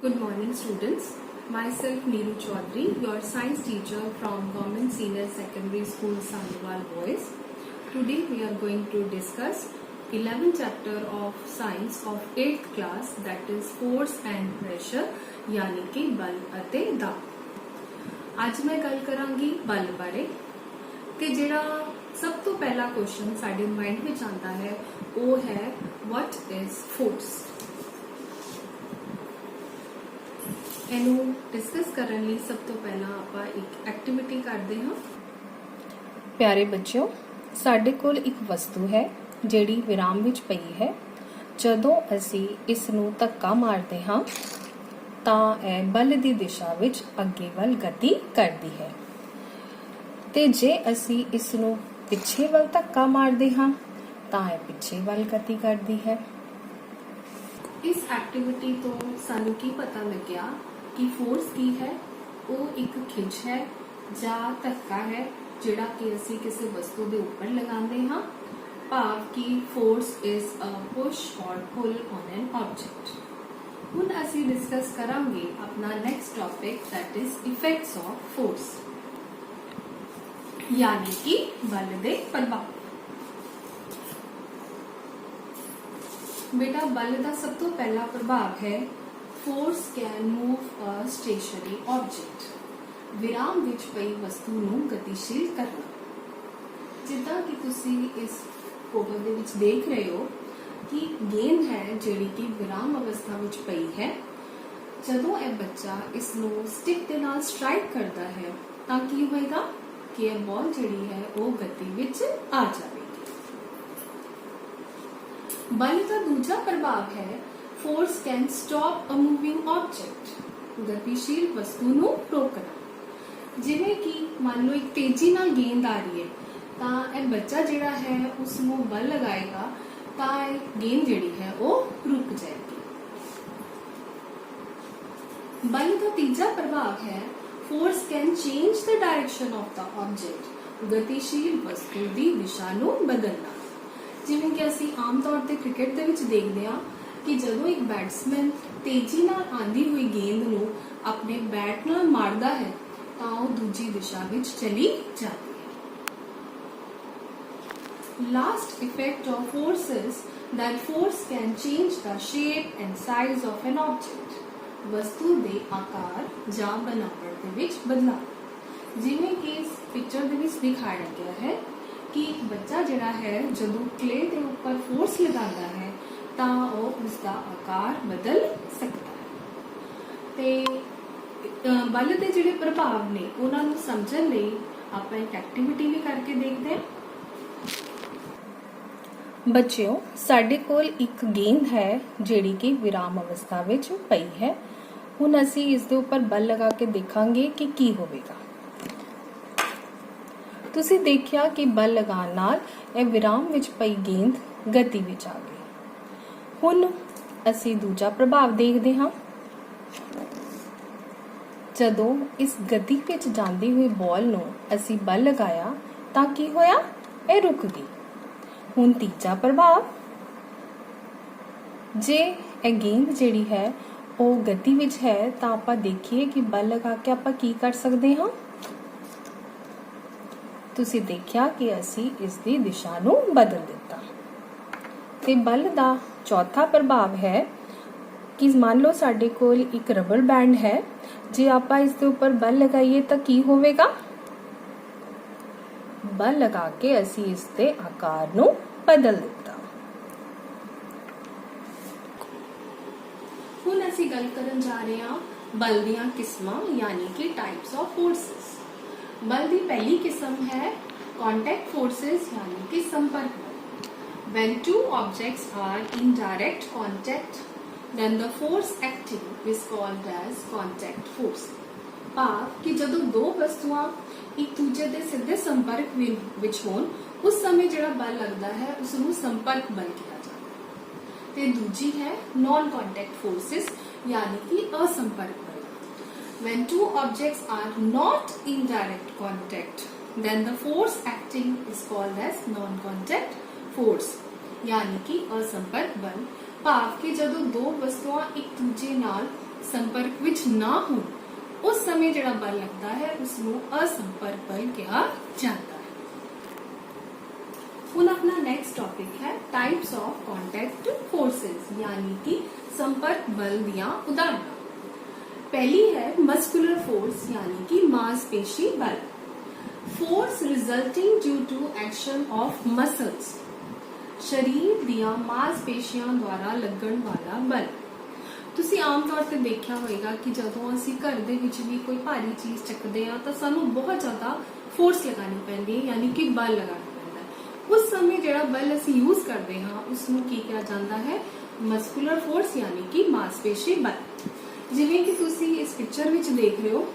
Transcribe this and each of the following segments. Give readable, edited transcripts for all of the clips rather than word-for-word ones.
Good morning students. Myself Neeru Chaudhary, your science teacher from Government Senior Secondary School Sandoval Boys. Today we are going to discuss 11th chapter of science of 8th class, that is force and pressure यानी कि बल ਅਤੇ दाब। ਅੱਜ मैं गल करांगी बल बारे ਤੇ ਜਿਹੜਾ ਸਭ ਤੋਂ ਪਹਿਲਾ क्वेश्चन ਸਾਡੇ ਮਾਈਂਡ ਵਿੱਚ ਆਉਂਦਾ ਹੈ ਉਹ ਹੈ what is force। ਇਹਨੂੰ ਡਿਸਕਸ ਕਰਨ ਲਈ ਸਭ ਤੋਂ ਪਹਿਲਾਂ ਆਪਾਂ ਇੱਕ ਐਕਟੀਵਿਟੀ ਕਰਦੇ ਹਾਂ। ਪਿਆਰੇ ਬੱਚਿਓ, ਸਾਡੇ ਕੋਲ ਇੱਕ ਵਸਤੂ ਹੈ ਜਿਹੜੀ ਵਿਰਾਮ ਵਿੱਚ ਪਈ ਹੈ। ਜਦੋਂ ਅਸੀਂ ਇਸ ਨੂੰ ਧੱਕਾ ਮਾਰਦੇ ਹਾਂ ਤਾਂ ਇਹ ਬਲ ਦੀ ਦਿਸ਼ਾ ਵਿੱਚ ਅੱਗੇ ਵੱਲ ਗਤੀ ਕਰਦੀ ਹੈ ਤੇ ਜੇ ਅਸੀਂ ਇਸ ਨੂੰ ਪਿੱਛੇ ਵੱਲ ਧੱਕਾ ਮਾਰਦੇ ਹਾਂ ਤਾਂ ਇਹ ਪਿੱਛੇ ਵੱਲ ਗਤੀ ਕਰਦੀ ਹੈ। ਇਸ ਐਕਟੀਵਿਟੀ ਤੋਂ ਸਾਨੂੰ ਕੀ ਪਤਾ ਲੱਗਿਆ ਕਿ ਫੋਰਸ ਕੀ ਹੈ? ਉਹ ਇੱਕ ਖਿੱਚ ਹੈ ਜਾਂ ਧੱਕਾ ਹੈ ਜਿਹੜਾ ਕਿ ਅਸੀਂ ਕਿਸੇ ਵਸਤੂ ਦੇ ਉੱਪਰ ਲਗਾਉਂਦੇ ਹਾਂ। ਭਾਵ ਕਿ ਫੋਰਸ ਇਜ਼ ਅ ਪੁਸ਼ ਔਰ ਪੁੱਲ ਔਨ ਐਨ ਆਬਜੈਕਟ। ਹੁਣ ਅਸੀਂ ਡਿਸਕਸ ਕਰਾਂਗੇ ਆਪਣਾ next topic, that is effects of force यानी कि बल दे प्रभाव। बेटा बल का सब तो पहला प्रभाव है force can move a stationary object. विराम विच पई वस्तु नूं गतिशील करना। जिद्दां कि तुसी इस फोटो दे विच देख रहे हो कि गेंद है जिहड़ी कि विराम अवस्था विच पई है। जदों यह बच्चा इस नूं स्टिक दे नाल स्ट्राइक करता है तां की होएगा कि यह बॉल जिहड़ी है वो गति विच आ जाएगी। बल का दूसरा प्रभाव है force can stop a moving object. गतिशील वस्तु नूं रोकना। जिवें कि मान लो एक तेजी नाल गेंद आ रही है तां यह बच्चा जिहड़ा है उस नूं बल लगाएगा तां गेंद जिहड़ी है वो रुक जाएगी। बल का तीसरा प्रभाव है force can change the direction of the object. गतिशील वस्तु की दिशा नूं बदलना। जिवें कि असीं आम तौर ते क्रिकेट दे विच देखदे हां कि जदों एक बैट्समैन तेजी नाल आंदी हुई गेंद नूं अपने बैट नाल मारदा है तां ओह दूजी दिशा विच चली जाती है। Last effect of force is that force can change the shape and size of an object. वस्तु दे आकार ਜਾਂ बनावट ਦੇ ਵਿੱਚ ਬਦਲਾਅ। ਜਿਵੇਂ ਕਿ ਇਸ ਪਿਕਚਰ ਦੇ ਵਿੱਚ ਦਿਖਾਇਆ ਗਿਆ ਹੈ ਕਿ ਇੱਕ ਬੱਚਾ ਜਿਹੜਾ ਹੈ ਜਦੋਂ ਕਲੇ ਦੇ ਉੱਪਰ ਫੋਰਸ ਲਗਾਉਂਦਾ ਹੈ ਤਾਂ ਉਹ ਉਸ ਦਾ ਆਕਾਰ ਬਦਲ ਸਕਦਾ ਹੈ। ਤੇ ਬਲ ਦੇ ਜਿਹੜੇ ਪ੍ਰਭਾਵ ਨੇ ਉਹਨਾਂ ਨੂੰ ਸਮਝਣ ਲਈ ਆਪਾਂ ਇੱਕ ਐਕਟੀਵਿਟੀ ਵੀ ਕਰਕੇ ਦੇਖਦੇ ਹਾਂ। ਬੱਚਿਓ, ਸਾਡੇ ਕੋਲ ਇੱਕ ਗੇਂਦ ਹੈ ਜਿਹੜੀ ਕਿ ਵਿਰਾਮ ਅਵਸਥਾ ਵਿੱਚ ਪਈ ਹੈ। ਹੁਣ ਅਸੀਂ ਇਸ ਦੇ ਉੱਪਰ ਬਲ ਲਗਾ ਕੇ ਦੇਖਾਂਗੇ ਕਿ ਕੀ ਹੋਵੇਗਾ। ਤੁਸੀਂ ਦੇਖਿਆ ਕਿ ਬਲ ਲਗਾਉਣ ਨਾਲ ਇਹ ਵਿਰਾਮ ਵਿੱਚ ਪਈ ਗੇਂਦ ਗਤੀ ਵਿੱਚ ਆ ਗਈ। ਹੁਣ ਅਸੀਂ ਦੂਜਾ ਪ੍ਰਭਾਵ ਦੇਖਦੇ ਹਾਂ। ਜਦੋਂ ਇਸ ਗਤੀ ਵਿੱਚ ਜਾਂਦੀ ਹੋਈ ਬਾਲ ਨੂੰ ਅਸੀਂ ਬਲ ਲਗਾਇਆ ਤਾਂ ਕੀ ਹੋਇਆ? ਇਹ ਰੁਕ ਗਈ। ਹੁਣ ਤੀਜਾ ਪ੍ਰਭਾਵ, ਜੇ ਇਹ ਗੇਂਦ ਜਿਹੜੀ ਹੈ ਉਹ ਗਤੀ ਵਿੱਚ ਹੈ ਤਾਂ ਆਪਾਂ ਦੇਖੀਏ ਕਿ ਬਲ ਲਗਾ ਕੇ ਆਪਾਂ ਕੀ ਕਰ ਸਕਦੇ ਹਾਂ। ਤੁਸੀਂ ਦੇਖਿਆ ਕਿ ਅਸੀਂ ਇਸ ਦੀ ਦਿਸ਼ਾ ਨੂੰ ਬਦਲ ਦਿੱਤਾ। ਤੇ ਬਲ ਦਾ ਚੌਥਾ ਪ੍ਰਭਾਵ ਹੈ ਕਿ ਮੰਨ ਲਓ ਸਾਡੇ ਕੋਲ ਇੱਕ ਰਬੜ ਬੈਂਡ ਹੈ, ਜੇ ਆਪਾਂ ਇਸ ਦੇ ਉੱਪਰ ਬਲ ਲਗਾਈਏ ਤਾਂ ਕੀ ਹੋਵੇਗਾ? ਬਲ ਲਗਾ ਕੇ ਅਸੀਂ ਇਸ ਦੇ ਆਕਾਰ ਨੂੰ ਬਦਲ ਦਿੱਤਾ। ਹੁਣ ਅਸੀਂ ਗੱਲ ਕਰਨ ਜਾ ਰਹੇ ਹਾਂ ਬਲ ਦੀਆਂ ਕਿਸਮਾਂ ਯਾਨੀ ਕਿ ਟਾਈਪਸ ਆਫ ਫੋਰਸਸ। ਬਲ ਦੀ ਪਹਿਲੀ ਕਿਸਮ ਹੈ ਕੰਟੈਕਟ ਫੋਰਸਸ ਯਾਨੀ ਕਿ ਸੰਪਰਕ ਬਲ। When two objects are in direct contact, then the force acting is called as contact force। ਭਾਵ ਕਿ ਜਦੋਂ ਦੋ ਵਸਤੂਆਂ ਇੱਕ ਦੂਜੇ ਦੇ ਸਿੱਧੇ ਸੰਪਰਕ ਵਿੱਚ ਹੋਣ ਉਸ ਸਮੇਂ ਜਿਹੜਾ ਬਲ ਲੱਗਦਾ ਹੈ ਉਸ ਨੂੰ ਸੰਪਰਕ ਬਲ ਕਿਹਾ ਜਾਂਦਾ ਹੈ। ਤੇ ਦੂਜੀ ਹੈ non contact forces यानी कि असंपर्क बल। When two objects are not in direct contact, then the force acting is called as non contact force यानी कि असंपर्क बल। भाव कि जदों दो वस्तुआं एक दूजे नाल ਸੰਪਰਕ ਵਿੱਚ ਨਾ ਹੋਣ ਉਸ ਸਮੇਂ ਜਿਹੜਾ ਬਲ ਲੱਗਦਾ ਹੈ ਉਸ ਨੂੰ ਅਸੰਪਰਕ ਬਲ ਕਿਹਾ ਜਾਂਦਾ ਹੈ। ਹੁਣ अपना नेक्स्ट टॉपिक है टाइप्स ऑफ कॉन्टैक्ट फोर्सेस यानी कि संपर्क बल दियां उदाहरण। पहली है मस्कुलर फोर्स यानी कि मांसपेशी बल। Force resulting due to action of muscles, शरीर दियां मांसपेशियां द्वारा लगन वाला बल। ਤੁਸੀਂ ਆਮ ਤੌਰ ਤੇ ਦੇਖਿਆ ਹੋਵੇਗਾ ਕਿ ਜਦੋਂ ਅਸੀਂ ਘਰ ਦੇ ਵਿੱਚ ਵੀ ਕੋਈ ਭਾਰੀ ਚੀਜ਼ ਚੱਕਦੇ ਆ ਤਾਂ ਸਾਨੂੰ ਬਹੁਤ ਜ਼ਿਆਦਾ ਫੋਰਸ ਲਗਾਉਣੀ ਪੈਂਦੀ ਹੈ ਯਾਨੀ ਕਿ ਬਲ ਲਗਾਉਣਾ ਪੈਂਦਾ ਹੈ। ਉਸ ਸਮੇਂ ਜਿਹੜਾ ਬਲ ਅਸੀਂ ਯੂਜ਼ ਕਰਦੇ ਹਾਂ ਉਸ ਨੂੰ ਕੀ ਕਿਹਾ ਜਾਂਦਾ ਹੈ? ਮਸਕੂਲਰ ਫੋਰਸ ਯਾਨੀ ਕਿ ਮਾਸਪੇਸ਼ੀ ਬਲ। ਜਿਵੇਂ ਕਿ ਤੁਸੀਂ ਇਸ ਪਿਕਚਰ ਵਿੱਚ ਦੇਖ ਰਹੇ ਹੋ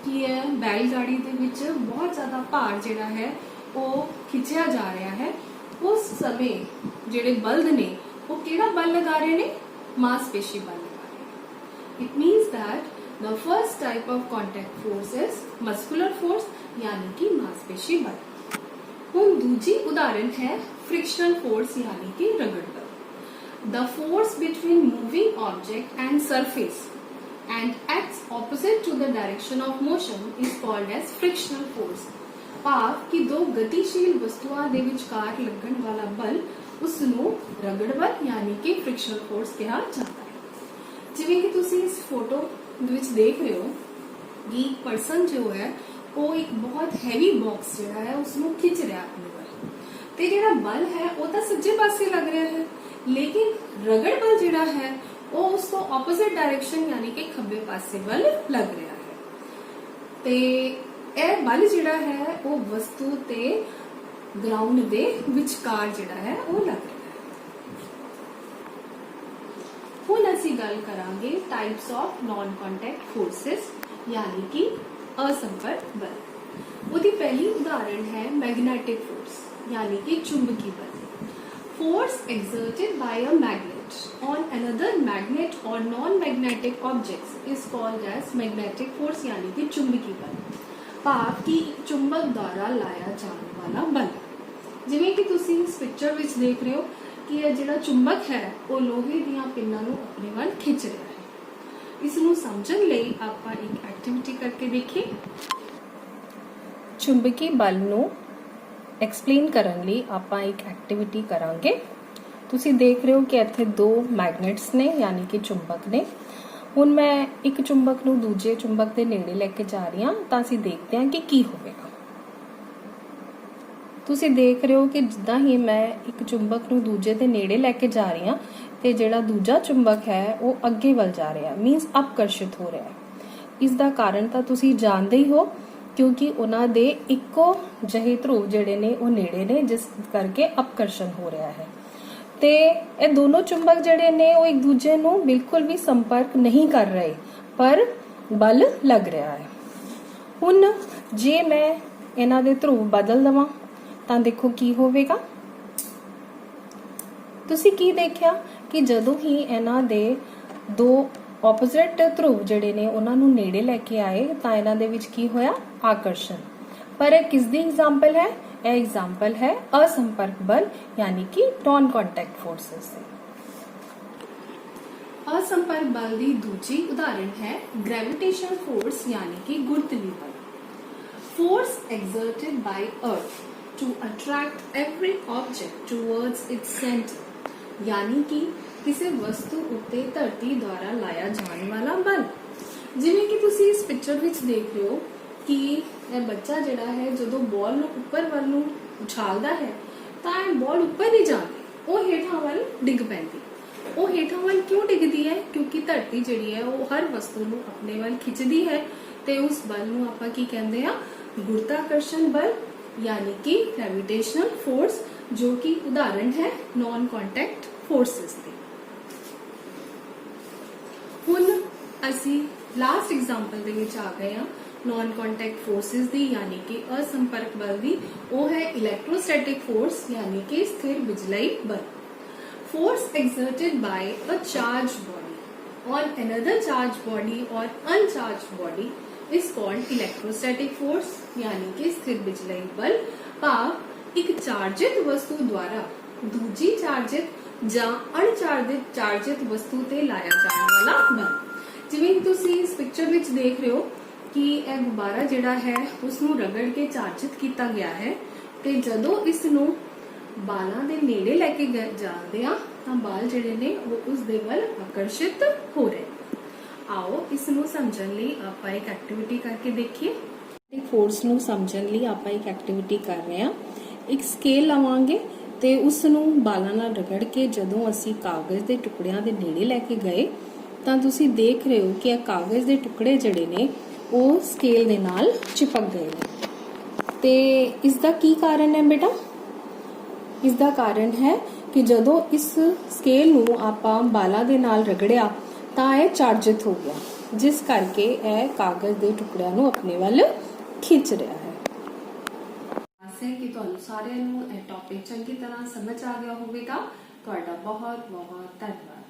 ਕਿ ਇਹ ਬੈਲ ਗਾੜੀ ਦੇ ਵਿੱਚ ਬਹੁਤ ਜ਼ਿਆਦਾ ਭਾਰ ਜਿਹੜਾ ਹੈ ਉਹ ਖਿੱਚਿਆ ਜਾ ਰਿਹਾ ਹੈ। ਉਸ ਸਮੇਂ ਜਿਹੜੇ ਬਲਦ ਨੇ ਉਹ ਕਿਹੜਾ ਬਲ ਲਗਾ ਰਹੇ ਨੇ? ਮਾਸਪੇਸ਼ੀ ਬਲ। It means that the first type of contact force is muscular force यानी कि मांसपेशी बल। ਹੁਣ ਦੂਜੀ ਉਦਾਹਰਨ ਹੈ frictional force यानी कि रगड़ बल। The force between moving object and surface and acts opposite to the direction of motion is called as frictional force। ਭਾਵ ਕਿ ਦੋ ਗਤੀਸ਼ੀਲ ਵਸਤੂਆਂ ਦੇ ਵਿਚਕਾਰ ਲੱਗਣ ਵਾਲਾ ਬਲ ਉਸ ਨੂੰ ਰਗੜ ਬਲ यानी कि frictional force ਕਿਹਾ ਜਾਂਦਾ ਹੈ। ਜਿਵੇਂ ਕਿ ਤੁਸੀਂ ਇਸ ਫੋਟੋ ਦੇ ਵਿੱਚ ਦੇਖ ਰਹੇ ਹੋ ਕਿ ਪਰਸਨ ਜੋ ਹੈ ਉਹ ਇੱਕ ਬਹੁਤ ਹੈਵੀ ਬਾਕਸ ਜਿਹੜਾ ਹੈ ਉਸ ਨੂੰ ਖਿੱਚ ਰਿਹਾ ਆਪਣੇ ਵੱਲ ਤੇ ਜਿਹੜਾ ਬਲ ਹੈ ਉਹ ਤਾਂ ਸੱਜੇ ਪਾਸੇ ਲੱਗ ਰਿਹਾ ਹੈ ਲੇਕਿਨ ਰਗੜ ਬਲ ਜਿਹੜਾ ਹੈ ਉਹ ਉਸ ਤੋਂ ਆਪੋਜ਼ਿਟ ਡਾਇਰੈਕਸ਼ਨ ਯਾਨੀ ਕਿ ਖੱਬੇ ਪਾਸੇ ਵੱਲ ਲੱਗ ਰਿਹਾ ਹੈ ਤੇ ਇਹ ਬਲ ਜਿਹੜਾ ਹੈ ਉਹ ਵਸਤੂ ਤੇ ਗਰਾਊਂਡ ਦੇ ਵਿਚਕਾਰ ਜਿਹੜਾ ਹੈ ਉਹ ਲੱਗ ਰਿਹਾ। ਹੁਣ ਅਸੀਂ ਗੱਲ ਕਰਾਂਗੇ ਟਾਈਪਸ ਆਫ ਨॉन ਕੰਟੈਕਟ ਫੋਰਸਸ ਯਾਨੀ ਕਿ असंपर्क बल। ਉਹਦੀ ਪਹਿਲੀ ਉਦਾਹरण है मैग्नेटिक फोर्स यानी कि चुंबकीय बल। Force exerted by a magnet on another magnet or non-magnetic objects is called as magnetic force यानी कि चुंबकीय बल। ਭਾਵ ਕਿ ਚੁੰਬਕ ਦੁਆਰਾ ਲਾਇਆ ਜਾਣ ਵਾਲਾ ਬਲ। ਜਿਵੇਂ ਕਿ ਤੁਸੀਂ ਇਸ ਪਿਕਚਰ ਵਿੱਚ ਦੇਖ ਰਹੇ ਹੋ ਕਿ ਇਹ ਜਿਹੜਾ ਚੁੰਬਕ ਹੈ ਉਹ ਲੋਹੇ ਦੀਆਂ ਪਿੰਨਾਂ ਨੂੰ ਆਪਣੇ ਵੱਲ ਖਿੱਚ ਰਿਹਾ ਹੈ। ਇਸ ਨੂੰ ਸਮਝਣ ਲਈ ਆਪਾਂ ਇੱਕ ਐਕਟੀਵਿਟੀ ਕਰਕੇ ਦੇਖੀਏ। ਚੁੰਬਕੀ ਬਲ ਨੂੰ ਐਕਸਪਲੇਨ ਕਰਨ ਲਈ ਆਪਾਂ ਇੱਕ ਐਕਟੀਵਿਟੀ ਕਰਾਂਗੇ। ਤੁਸੀਂ ਦੇਖ ਰਹੇ ਹੋ ਕਿ ਇੱਥੇ ਦੋ ਮੈਗਨੇਟਸ ਨੇ ਯਾਨੀ ਕਿ ਚੁੰਬਕ ਨੇ। ਹੁਣ ਮੈਂ ਇੱਕ ਚੁੰਬਕ ਨੂੰ ਦੂਜੇ ਚੁੰਬਕ ਦੇ ਨੇੜੇ ਲੈ ਕੇ ਜਾ ਰਹੀ ਹਾਂ ਤਾਂ ਅਸੀਂ ਦੇਖਦੇ ਹਾਂ ਕਿ ਕੀ ਹੋਵੇਗਾ। ਤੁਸੀਂ ਦੇਖ ਰਹੇ ਹੋ ਕਿ ਜਿੱਦਾਂ ਹੀ ਮੈਂ ਇੱਕ ਚੁੰਬਕ ਨੂੰ ਦੂਜੇ ਦੇ ਨੇੜੇ ਲੈ ਕੇ ਜਾ ਰਹੀ ਹਾਂ ਤੇ ਜਿਹੜਾ ਦੂਜਾ ਚੁੰਬਕ ਹੈ ਉਹ ਅੱਗੇ ਵੱਲ ਜਾ ਰਿਹਾ ਮੀਨਸ ਅਪਕਰਸ਼ਿਤ ਹੋ ਰਿਹਾ ਹੈ। ਇਸ ਦਾ ਕਾਰਨ ਤਾਂ ਤੁਸੀਂ ਜਾਣਦੇ ਹੀ ਹੋ ਕਿਉਂਕਿ ਉਹਨਾਂ ਦੇ ਇੱਕੋ ਜਿਹੇ ਧਰੁਵ ਜਿਹੜੇ ਨੇ ਉਹ ਨੇੜੇ ਨੇ ਜਿਸ ਕਰਕੇ ਅਪਕਰਸ਼ਣ ਹੋ ਰਿਹਾ ਹੈ ਤੇ ਇਹ ਦੋਨੋਂ ਚੁੰਬਕ ਜਿਹੜੇ ਨੇ ਉਹ ਇੱਕ ਦੂਜੇ ਨੂੰ ਬਿਲਕੁਲ ਵੀ ਸੰਪਰਕ ਨਹੀਂ ਕਰ ਰਹੇ ਪਰ ਬਲ ਲੱਗ ਰਿਹਾ ਹੈ। ਹੁਣ ਜੇ ਮੈਂ ਇਹਨਾਂ ਦੇ ਧਰੁਵ ਬਦਲ ਦਵਾਂ ਤਾਂ ਦੇਖੋ ਕੀ ਹੋਵੇਗਾ। ਤੁਸੀਂ ਕੀ ਦੇਖਿਆ ਕਿ ਜਦੋਂ ਹੀ ਇਹਨਾਂ ਦੇ ਦੋ ਆਪੋਜ਼ਿਟ ਧਰੁਵ ਜਿਹੜੇ ਨੇ ਉਹਨਾਂ ਨੂੰ ਨੇੜੇ ਲੈ ਕੇ ਆਏ ਤਾਂ ਇਹਨਾਂ ਦੇ ਵਿੱਚ ਕੀ ਹੋਇਆ? ਆਕਰਸ਼ਣ। ਪਰ ਇਹ ਕਿਸ ਦੀ ਐਗਜ਼ਾਮਪਲ ਹੈ? ਇਹ ਐਗਜ਼ਾਮਪਲ ਹੈ असंपर्क बल यानी कि नॉन कॉन्टैक्ट फोर्सेस से। असंपर्क बल ਦੀ ਦੂਜੀ ਉਦਾਹਰਨ ਹੈ ਗ੍ਰੈਵਿਟੇਸ਼ਨ ਫੋਰਸ यानी कि गुरुत्वीय बल। Force exerted by earth to attract every object towards its center यानी कि ਕਿਸੇ ਵਸਤੂ ਉੱਤੇ ਧਰਤੀ ਦੁਆਰਾ ਲਾਇਆ ਜਾਣ ਵਾਲਾ ਬਲ। ਜਿਵੇਂ ਕਿ ਤੁਸੀਂ ਇਸ ਪਿਕਚਰ ਵਿੱਚ ਦੇਖ ਰਹੇ ਹੋ ਕਿ ਇਹ ਬੱਚਾ ਜਿਹੜਾ ਹੈ ਜਦੋਂ ਬਾਲ ਨੂੰ ਉੱਪਰ ਵੱਲ ਨੂੰ ਉਛਾਲਦਾ ਹੈ ਤਾਂ ਇਹ ਬਾਲ ਉੱਪਰ ਨਹੀਂ ਜਾਂਦੀ, ਉਹ ਹੇਠਾਂ ਵੱਲ ਡਿੱਗ ਪੈਂਦੀ। ਉਹ ਹੇਠਾਂ ਵੱਲ ਕਿਉਂ ਡਿੱਗਦੀ ਹੈ? ਕਿਉਂਕਿ ਧਰਤੀ ਜਿਹੜੀ ਹੈ ਉਹ ਹਰ ਵਸਤੂ ਨੂੰ ਆਪਣੇ ਵੱਲ ਖਿੱਚਦੀ ਹੈ ਤੇ ਉਸ ਬਲ ਨੂੰ ਆਪਾਂ ਕੀ ਕਹਿੰਦੇ ਆ? ਗੁਰੁਤਾਕਰਸ਼ਣ ਬਲ यानी कि ग्रेविटेशनल फोर्स, जो कि उदाहरण है नॉन कॉन्टैक्ट फोर्सेस ਦੀ। ਹੁਣ ਅਸੀਂ ਲਾਸਟ ਐਗਜ਼ਾਮਪਲ ਦੇ ਵਿੱਚ ਆ ਗਏ ਹਾਂ नॉन कॉन्टैक्ट फोर्सेस ਦੀ यानी कि असंपर्क बल ਦੀ। ਉਹ ਹੈ इलेक्ट्रोस्टैटिक फोर्स यानी कि स्थिर बिजलई बल। Force exerted by a charged body on another charged body or uncharged body is called electrostatic force यानी कि स्थिर बिजलई बल। भाव एक चार्जित वस्तु द्वारा दूजी चार्जित ਜਾਂ ਅਣਚਾਰजित चार्जित वस्तु ते लाया जाने वाला बल। ਜਿਵੇਂ ਕਿ ਤੁਸੀਂ ਇਸ ਪਿਕਚਰ ਵਿੱਚ ਦੇਖ ਰਹੇ ਹੋ ਕਿ ਇਹ ਗੁਬਾਰਾ ਜਿਹੜਾ ਹੈ ਉਸ ਨੂੰ ਰਗੜ ਕੇ ਚਾਰਜਿਤ ਕੀਤਾ ਗਿਆ ਹੈ ਤੇ ਜਦੋਂ ਇਸ ਨੂੰ ਬਾਲਾਂ ਦੇ ਨੇੜੇ ਲੈ ਕੇ ਜਾਂਦੇ ਆ ਤਾਂ ਬਾਲ ਜਿਹੜੇ ਨੇ ਉਹ ਉਸ ਦੇ ਵੱਲ ਆਕਰਸ਼ਿਤ ਹੋ ਰਹੇ। ਆਓ ਇਸ ਨੂੰ ਸਮਝਣ ਲਈ ਆਪਾਂ ਇੱਕ ਐਕਟੀਵਿਟੀ ਕਰਕੇ ਦੇਖੀਏ। ਫੋਰਸ ਨੂੰ ਸਮਝਣ ਲਈ ਆਪਾਂ ਇੱਕ ਐਕਟੀਵਿਟੀ ਕਰ ਰਹੇ ਹਾਂ। ਇੱਕ ਸਕੇਲ ਲਵਾਂਗੇ ਤੇ ਉਸ ਨੂੰ ਬਾਲਾਂ ਨਾਲ ਰਗੜ ਕੇ ਜਦੋਂ ਅਸੀਂ ਕਾਗਜ਼ ਦੇ ਟੁਕੜਿਆਂ ਦੇ ਨੇੜੇ ਲੈ ਕੇ ਗਏ ਤਾਂ ਤੁਸੀਂ ਦੇਖ ਰਹੇ ਹੋ ਕਿ ਇਹ ਕਾਗਜ਼ ਦੇ ਟੁਕੜੇ ਜਿਹੜੇ ਨੇ ਉਹ ਸਕੇਲ ਦੇ ਨਾਲ ਚਿਪਕ ਗਏ ਨੇ। ਤੇ ਇਸ ਦਾ ਕੀ ਕਾਰਨ ਹੈ ਬੇਟਾ? ਇਸ ਦਾ ਕਾਰਨ ਹੈ ਕਿ ਜਦੋਂ ਇਸ ਸਕੇਲ ਨੂੰ ਆਪਾਂ ਬਾਲਾਂ ਦੇ ਨਾਲ ਰਗੜਿਆ ਤਾਂ ਇਹ ਚਾਰਜਿਤ ਹੋ ਗਿਆ, ਜਿਸ ਕਰਕੇ ਇਹ ਕਾਗਜ਼ ਦੇ ਟੁਕੜਿਆਂ ਨੂੰ ਆਪਣੇ ਵੱਲ ਖਿੱਚ ਰਿਹਾ ਹੈ। ਆਸ ਹੈ ਕਿ ਤੁਹਾਨੂੰ ਸਾਰਿਆਂ ਨੂੰ ਇਹ ਟੌਪਿਕ ਚੰਗੀ ਤਰ੍ਹਾਂ ਸਮਝ ਆ ਗਿਆ ਹੋਵੇਗਾ। ਤੁਹਾਡਾ ਬਹੁਤ ਬਹੁਤ ਧੰਨਵਾਦ।